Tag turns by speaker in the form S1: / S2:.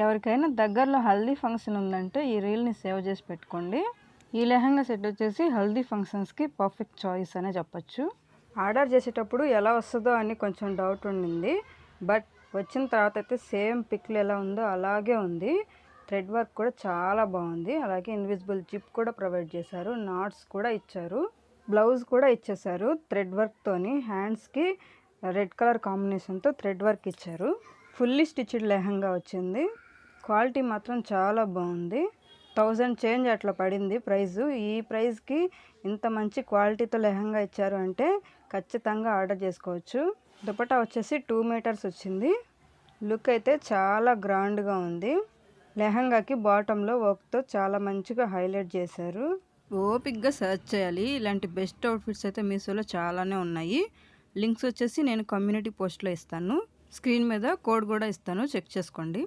S1: ఎవరికైనా దగ్గరలో హల్దీ ఫంక్షన్ ఉందంటే ఈ రీల్ని సేవ్ చేసి పెట్టుకోండి. ఈ లెహంగా సెట్ వచ్చేసి హల్దీ ఫంక్షన్స్కి పర్ఫెక్ట్ చాయిస్ అనే చెప్పచ్చు. ఆర్డర్ చేసేటప్పుడు ఎలా వస్తుందో అని కొంచెం డౌట్ ఉండింది. బట్ వచ్చిన తర్వాత అయితే సేమ్ పిక్లు ఎలా ఉందో అలాగే ఉంది. థ్రెడ్ వర్క్ కూడా చాలా బాగుంది. అలాగే ఇన్విజిబుల్ జిప్ కూడా ప్రొవైడ్ చేశారు. నాట్స్ కూడా ఇచ్చారు. బ్లౌజ్ కూడా ఇచ్చేసారు థ్రెడ్ వర్క్తోని. హ్యాండ్స్కి రెడ్ కలర్ కాంబినేషన్తో థ్రెడ్ వర్క్ ఇచ్చారు. ఫుల్లీ స్టిచ్డ్ లెహంగా వచ్చింది. క్వాలిటీ మాత్రం చాలా బాగుంది. 1000 చేంజ్ అట్లా పడింది ప్రైజు. ఈ ప్రైస్కి ఇంత మంచి క్వాలిటీతో లెహంగా ఇచ్చారు అంటే ఖచ్చితంగా ఆర్డర్ చేసుకోవచ్చు. దుపట్టా వచ్చేసి 2 మీటర్స్ వచ్చింది. లుక్ అయితే చాలా గ్రాండ్గా ఉంది. లెహంగాకి బాటంలో వర్క్తో చాలా మంచిగా హైలైట్ చేశారు. ఓపిక్గా సర్చ్ చేయాలి. ఇలాంటి బెస్ట్ అవుట్ఫిట్స్ అయితే మీషోలో చాలానే ఉన్నాయి. లింక్స్ వచ్చేసి నేను కమ్యూనిటీ పోస్ట్లో ఇస్తాను. స్క్రీన్ మీద కోడ్ కూడా ఇస్తాను, చెక్ చేసుకోండి.